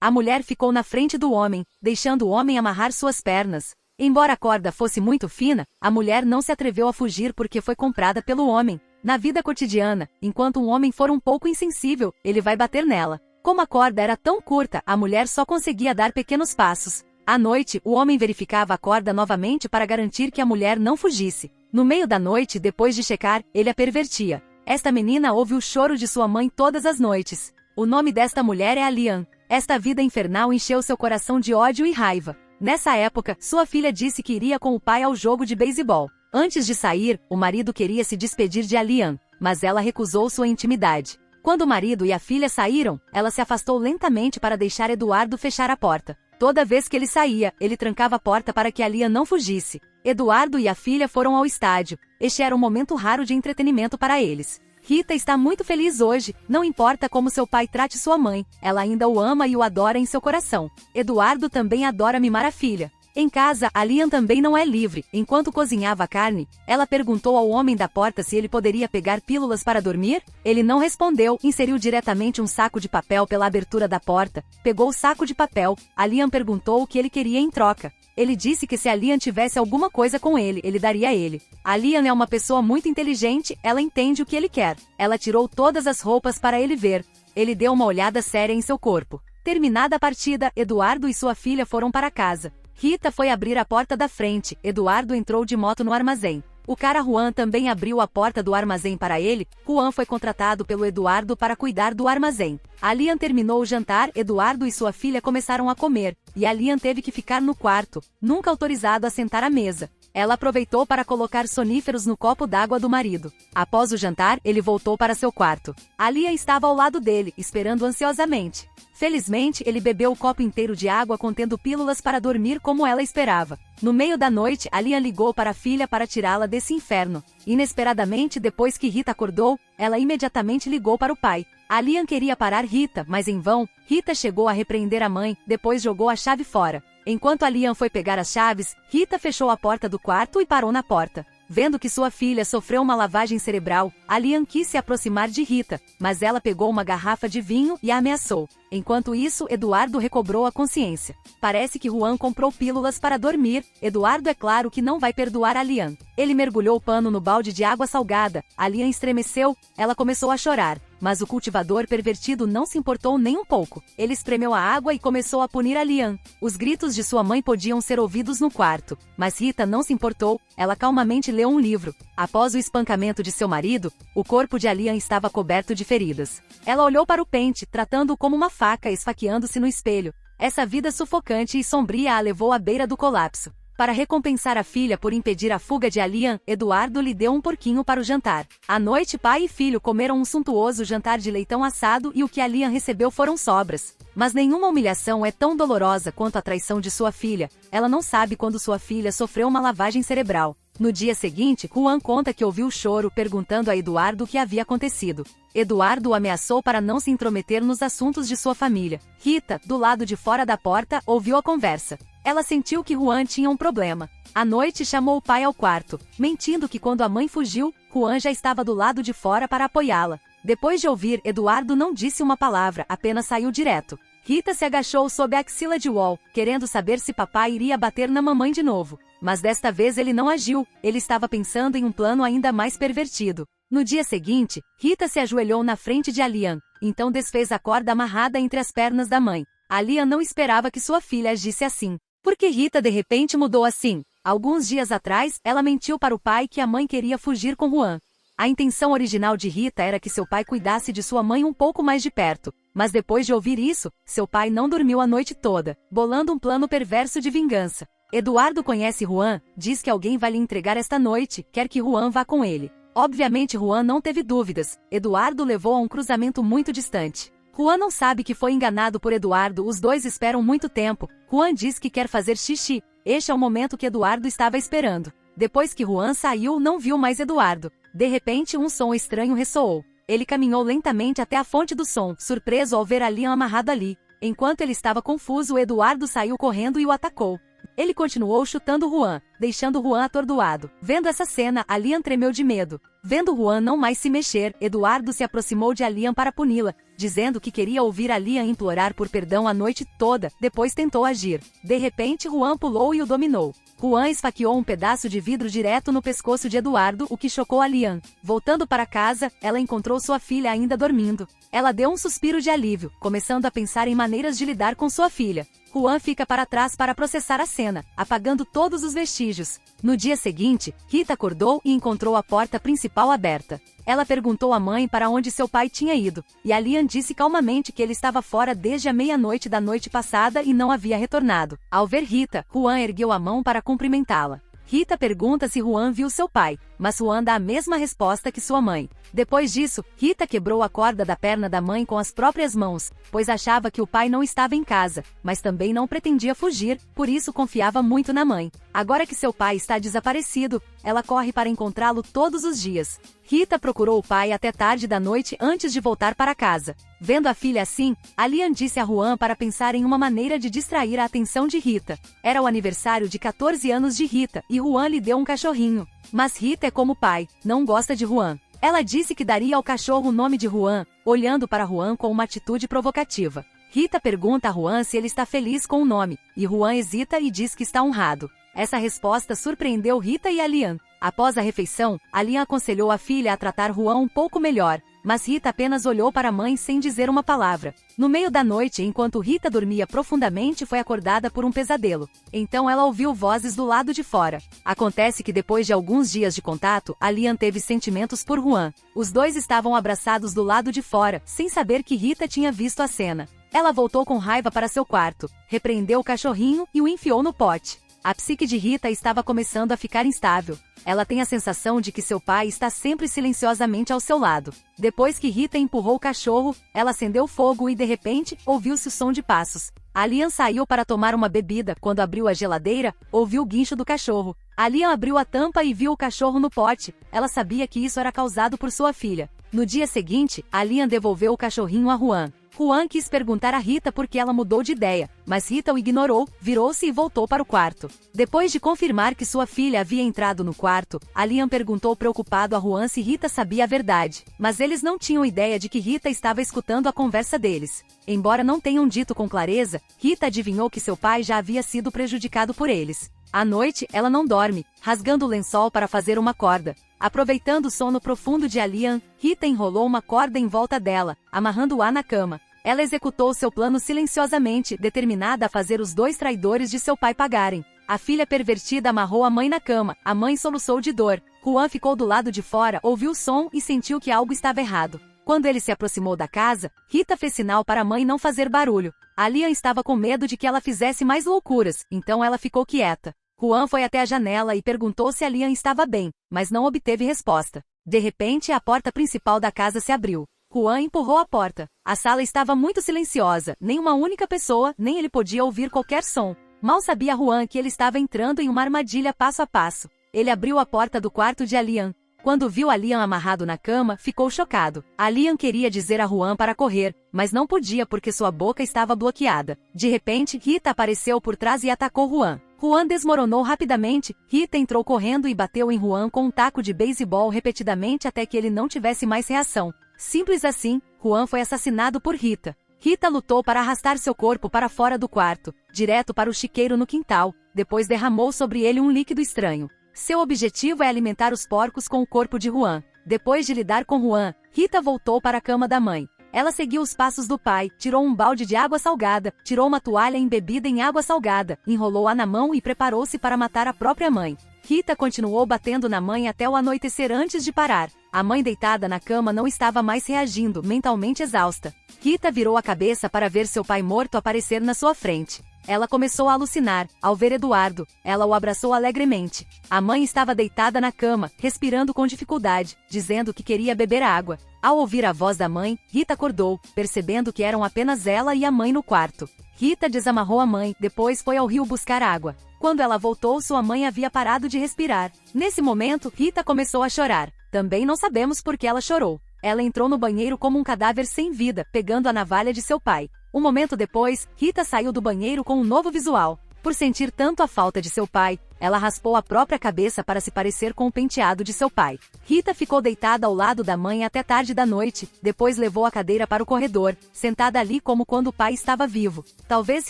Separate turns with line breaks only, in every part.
A mulher ficou na frente do homem, deixando o homem amarrar suas pernas. Embora a corda fosse muito fina, a mulher não se atreveu a fugir porque foi comprada pelo homem. Na vida cotidiana, enquanto um homem for um pouco insensível, ele vai bater nela. Como a corda era tão curta, a mulher só conseguia dar pequenos passos. À noite, o homem verificava a corda novamente para garantir que a mulher não fugisse. No meio da noite, depois de checar, ele a pervertia. Esta menina ouve o choro de sua mãe todas as noites. O nome desta mulher é Alian. Esta vida infernal encheu seu coração de ódio e raiva. Nessa época, sua filha disse que iria com o pai ao jogo de beisebol. Antes de sair, o marido queria se despedir de Alian, mas ela recusou sua intimidade. Quando o marido e a filha saíram, ela se afastou lentamente para deixar Eduardo fechar a porta. Toda vez que ele saía, ele trancava a porta para que Alian não fugisse. Eduardo e a filha foram ao estádio. Este era um momento raro de entretenimento para eles. Rita está muito feliz hoje, não importa como seu pai trate sua mãe, ela ainda o ama e o adora em seu coração. Eduardo também adora mimar a filha. Em casa, Alian também não é livre. Enquanto cozinhava a carne, ela perguntou ao homem da porta se ele poderia pegar pílulas para dormir. Ele não respondeu, inseriu diretamente um saco de papel pela abertura da porta, pegou o saco de papel. Alian perguntou o que ele queria em troca. Ele disse que se Alian tivesse alguma coisa com ele, ele daria a ele. Alian é uma pessoa muito inteligente, ela entende o que ele quer. Ela tirou todas as roupas para ele ver. Ele deu uma olhada séria em seu corpo. Terminada a partida, Eduardo e sua filha foram para casa. Rita foi abrir a porta da frente. Eduardo entrou de moto no armazém. O cara Juan também abriu a porta do armazém para ele. Juan foi contratado pelo Eduardo para cuidar do armazém. Alian terminou o jantar, Eduardo e sua filha começaram a comer, e Alian teve que ficar no quarto, nunca autorizado a sentar à mesa. Ela aproveitou para colocar soníferos no copo d'água do marido. Após o jantar, ele voltou para seu quarto. Alian estava ao lado dele, esperando ansiosamente. Felizmente, ele bebeu o copo inteiro de água contendo pílulas para dormir como ela esperava. No meio da noite, Alian ligou para a filha para tirá-la desse inferno. Inesperadamente, depois que Rita acordou, ela imediatamente ligou para o pai. Alian queria parar Rita, mas em vão. Rita chegou a repreender a mãe, depois jogou a chave fora. Enquanto Alian foi pegar as chaves, Rita fechou a porta do quarto e parou na porta. Vendo que sua filha sofreu uma lavagem cerebral, Alian quis se aproximar de Rita, mas ela pegou uma garrafa de vinho e a ameaçou. Enquanto isso, Eduardo recobrou a consciência. Parece que Juan comprou pílulas para dormir. Eduardo é claro que não vai perdoar Alian. Ele mergulhou o pano no balde de água salgada. Alian estremeceu, ela começou a chorar. Mas o cultivador pervertido não se importou nem um pouco. Ele espremeu a água e começou a punir Alian. Os gritos de sua mãe podiam ser ouvidos no quarto, mas Rita não se importou, ela calmamente leu um livro. Após o espancamento de seu marido, o corpo de Alian estava coberto de feridas. Ela olhou para o pente, tratando-o como uma faca, esfaqueando-se no espelho. Essa vida sufocante e sombria a levou à beira do colapso. Para recompensar a filha por impedir a fuga de Alian, Eduardo lhe deu um porquinho para o jantar. À noite, pai e filho comeram um suntuoso jantar de leitão assado e o que Alian recebeu foram sobras. Mas nenhuma humilhação é tão dolorosa quanto a traição de sua filha. Ela não sabe quando sua filha sofreu uma lavagem cerebral. No dia seguinte, Juan conta que ouviu o choro perguntando a Eduardo o que havia acontecido. Eduardo o ameaçou para não se intrometer nos assuntos de sua família. Rita, do lado de fora da porta, ouviu a conversa. Ela sentiu que Juan tinha um problema. À noite chamou o pai ao quarto, mentindo que quando a mãe fugiu, Juan já estava do lado de fora para apoiá-la. Depois de ouvir, Eduardo não disse uma palavra, apenas saiu direto. Rita se agachou sob a axila de Wall, querendo saber se papai iria bater na mamãe de novo. Mas desta vez ele não agiu, ele estava pensando em um plano ainda mais pervertido. No dia seguinte, Rita se ajoelhou na frente de Alian, então desfez a corda amarrada entre as pernas da mãe. Alian não esperava que sua filha agisse assim. Por que Rita de repente mudou assim? Alguns dias atrás, ela mentiu para o pai que a mãe queria fugir com Juan. A intenção original de Rita era que seu pai cuidasse de sua mãe um pouco mais de perto. Mas depois de ouvir isso, seu pai não dormiu a noite toda, bolando um plano perverso de vingança. Eduardo conhece Juan, diz que alguém vai lhe entregar esta noite, quer que Juan vá com ele. Obviamente Juan não teve dúvidas, Eduardo levou a um cruzamento muito distante. Juan não sabe que foi enganado por Eduardo, os dois esperam muito tempo. Juan diz que quer fazer xixi, este é o momento que Eduardo estava esperando. Depois que Juan saiu, não viu mais Eduardo. De repente um som estranho ressoou. Ele caminhou lentamente até a fonte do som, surpreso ao ver Alian amarrado ali. Enquanto ele estava confuso, Eduardo saiu correndo e o atacou. Ele continuou chutando Juan, deixando Juan atordoado. Vendo essa cena, Alian tremeu de medo. Vendo Juan não mais se mexer, Eduardo se aproximou de Alian para puni-la, dizendo que queria ouvir Alian implorar por perdão a noite toda, depois tentou agir. De repente Juan pulou e o dominou. Juan esfaqueou um pedaço de vidro direto no pescoço de Eduardo, o que chocou Alian. Voltando para casa, ela encontrou sua filha ainda dormindo. Ela deu um suspiro de alívio, começando a pensar em maneiras de lidar com sua filha. Juan fica para trás para processar a cena, apagando todos os vestígios. No dia seguinte, Rita acordou e encontrou a porta principal aberta. Ela perguntou à mãe para onde seu pai tinha ido, e Alian disse calmamente que ele estava fora desde a meia-noite da noite passada e não havia retornado. Ao ver Rita, Juan ergueu a mão para cumprimentá-la. Rita pergunta se Juan viu seu pai, mas Juan dá a mesma resposta que sua mãe. Depois disso, Rita quebrou a corda da perna da mãe com as próprias mãos, pois achava que o pai não estava em casa, mas também não pretendia fugir, por isso confiava muito na mãe. Agora que seu pai está desaparecido, ela corre para encontrá-lo todos os dias. Rita procurou o pai até tarde da noite antes de voltar para casa. Vendo a filha assim, Alian disse a Juan para pensar em uma maneira de distrair a atenção de Rita. Era o aniversário de 14 anos de Rita e Juan lhe deu um cachorrinho. Mas Rita é como o pai, não gosta de Juan. Ela disse que daria ao cachorro o nome de Juan, olhando para Juan com uma atitude provocativa. Rita pergunta a Juan se ele está feliz com o nome, e Juan hesita e diz que está honrado. Essa resposta surpreendeu Rita e Alian. Após a refeição, Alian aconselhou a filha a tratar Juan um pouco melhor, mas Rita apenas olhou para a mãe sem dizer uma palavra. No meio da noite, enquanto Rita dormia profundamente, foi acordada por um pesadelo. Então ela ouviu vozes do lado de fora. Acontece que depois de alguns dias de contato, Alian teve sentimentos por Juan. Os dois estavam abraçados do lado de fora, sem saber que Rita tinha visto a cena. Ela voltou com raiva para seu quarto, repreendeu o cachorrinho e o enfiou no pote. A psique de Rita estava começando a ficar instável. Ela tem a sensação de que seu pai está sempre silenciosamente ao seu lado. Depois que Rita empurrou o cachorro, ela acendeu fogo e de repente, ouviu-se o som de passos. Alian saiu para tomar uma bebida. Quando abriu a geladeira, ouviu o guincho do cachorro. Alian abriu a tampa e viu o cachorro no pote. Ela sabia que isso era causado por sua filha. No dia seguinte, Alian devolveu o cachorrinho a Juan. Juan quis perguntar a Rita por que ela mudou de ideia, mas Rita o ignorou, virou-se e voltou para o quarto. Depois de confirmar que sua filha havia entrado no quarto, Alian perguntou preocupado a Juan se Rita sabia a verdade, mas eles não tinham ideia de que Rita estava escutando a conversa deles. Embora não tenham dito com clareza, Rita adivinhou que seu pai já havia sido prejudicado por eles. À noite, ela não dorme, rasgando o lençol para fazer uma corda. Aproveitando o sono profundo de Alian, Rita enrolou uma corda em volta dela, amarrando-a na cama. Ela executou seu plano silenciosamente, determinada a fazer os dois traidores de seu pai pagarem. A filha pervertida amarrou a mãe na cama. A mãe soluçou de dor. Juan ficou do lado de fora, ouviu o som e sentiu que algo estava errado. Quando ele se aproximou da casa, Rita fez sinal para a mãe não fazer barulho. Alian estava com medo de que ela fizesse mais loucuras, então ela ficou quieta. Juan foi até a janela e perguntou se Alian estava bem, mas não obteve resposta. De repente, a porta principal da casa se abriu. Juan empurrou a porta. A sala estava muito silenciosa, nem uma única pessoa, nem ele podia ouvir qualquer som. Mal sabia Juan que ele estava entrando em uma armadilha passo a passo. Ele abriu a porta do quarto de Alian. Quando viu Alian amarrado na cama, ficou chocado. Alian queria dizer a Juan para correr, mas não podia porque sua boca estava bloqueada. De repente, Rita apareceu por trás e atacou Juan. Juan desmoronou rapidamente. Rita entrou correndo e bateu em Juan com um taco de beisebol repetidamente até que ele não tivesse mais reação. Simples assim, Juan foi assassinado por Rita. Rita lutou para arrastar seu corpo para fora do quarto, direto para o chiqueiro no quintal, depois derramou sobre ele um líquido estranho. Seu objetivo é alimentar os porcos com o corpo de Juan. Depois de lidar com Juan, Rita voltou para a cama da mãe. Ela seguiu os passos do pai, tirou um balde de água salgada, tirou uma toalha embebida em água salgada, enrolou-a na mão e preparou-se para matar a própria mãe. Rita continuou batendo na mãe até o anoitecer antes de parar. A mãe deitada na cama não estava mais reagindo, mentalmente exausta. Rita virou a cabeça para ver seu pai morto aparecer na sua frente. Ela começou a alucinar. Ao ver Eduardo, ela o abraçou alegremente. A mãe estava deitada na cama, respirando com dificuldade, dizendo que queria beber água. Ao ouvir a voz da mãe, Rita acordou, percebendo que eram apenas ela e a mãe no quarto. Rita desamarrou a mãe, depois foi ao rio buscar água. Quando ela voltou, sua mãe havia parado de respirar. Nesse momento, Rita começou a chorar. Também não sabemos por que ela chorou. Ela entrou no banheiro como um cadáver sem vida, pegando a navalha de seu pai. Um momento depois, Rita saiu do banheiro com um novo visual. Por sentir tanto a falta de seu pai, ela raspou a própria cabeça para se parecer com o penteado de seu pai. Rita ficou deitada ao lado da mãe até tarde da noite, depois levou a cadeira para o corredor, sentada ali como quando o pai estava vivo. Talvez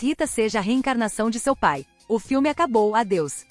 Rita seja a reencarnação de seu pai. O filme acabou, adeus.